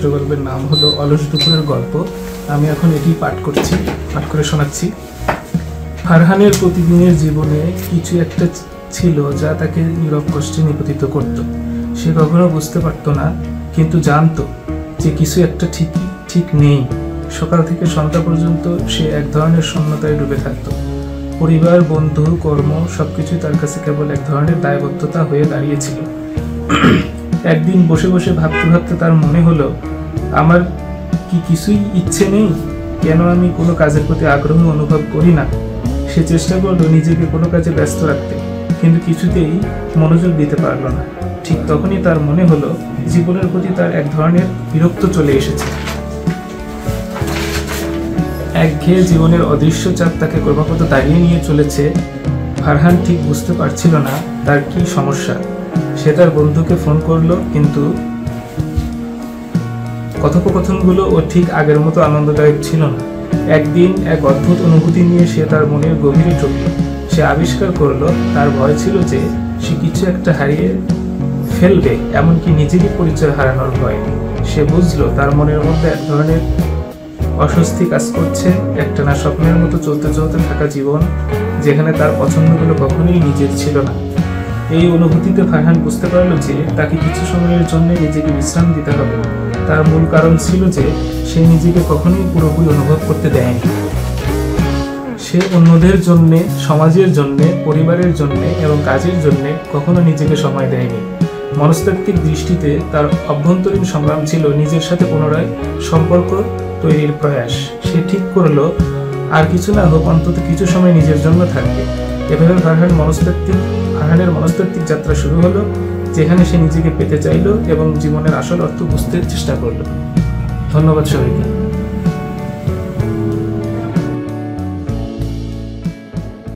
ছোট গল্পের নাম হলো অলস দুপুরের গল্প। আমি এখন এটি পাঠ করে শোনাচ্ছি। ফারহানের প্রতিদিনের জীবনে কিছু একটা ছিল যা তাকে নীরব কষ্টে নিপতিত করত। সে কখনো বুঝতে পারত না, কিন্তু জানতো যে কিছু একটা ঠিক নেই। সকাল থেকে সন্ধ্যা পর্যন্ত সে এক ধরনের শূন্যতায় ডুবে থাকত। পরিবার, বন্ধু, কর্ম সবকিছুই তার কাছে কেবল এক ধরনের দায়বদ্ধতা হয়ে দাঁড়িয়েছিল। একদিন বসে বসে ভাবতে ভাবতে তার মনে হলো, আমার কি কিছুই ইচ্ছে নেই? কেন আমি কোনো কাজের প্রতি আগ্রহ অনুভব করি না? সে চেষ্টা করলো নিজেকে কোনো কাজে ব্যস্ত রাখতে, কিন্তু কিছুতেই মনোযোগ দিতে পারল না। ঠিক তখনই তার মনে হলো জীবনের প্রতি তার এক ধরনের বিরক্ত চলে এসেছে। একঘেয়ে জীবনের অদৃশ্য চাপ তাকে ক্রমাগত দাঁড়িয়ে নিয়ে চলেছে। ফারহান ঠিক বুঝতে পারছিল না তার কি সমস্যা। সে তার বন্ধুকে ফোন করলো, কিন্তু কথোপকথনগুলো ও ঠিক আগের মতো আনন্দদায়ক ছিল না। একদিন এক অদ্ভুত অনুভূতি নিয়ে সে তার মনের গভীরে ঢুকল। সে আবিষ্কার করলো তার ভয় ছিল যে সে কিছু একটা হারিয়ে ফেলবে, এমনকি নিজেরই পরিচয় হারানোর ভয়। সে বুঝলো তার মনের মধ্যে এক ধরনের অস্বস্তি কাজ করছে, একটানা স্বপ্নের মতো চলতে চলতে থাকা জীবন যেখানে তার পছন্দগুলো কখনোই নিজের ছিল না। এই অনুভূতিতে ফারহান বুঝতে পারলো যে তাকে কিছু সময়ের জন্য নিজেকে বিশ্রাম দিতে হবে। তার মূল কারণ ছিল যে সে নিজেকে কখনোই পুরোপুরি অনুভব করতে দেয়নি। সে অন্যদের জন্যে, সমাজের জন্যে, পরিবারের জন্যে এবং কাজের জন্যে কখনো নিজেকে সময় দেয়নি। মনস্তাত্ত্বিক দৃষ্টিতে তার অভ্যন্তরীণ সংগ্রাম ছিল নিজের সাথে পুনরায় সম্পর্ক তৈরির প্রয়াস। সে ঠিক করলো আর কিছু না হোক, অন্তত কিছু সময় নিজের জন্য থাকবে। এভাবে ফারহানের মনস্তাত্ত্বিক যাত্রা শুরু হলো, যেখানে সে নিজেকে পেতে চাইল এবং জীবনের আসল অর্থ বুঝতে চেষ্টা করলো। ধন্যবাদ সবাইকে।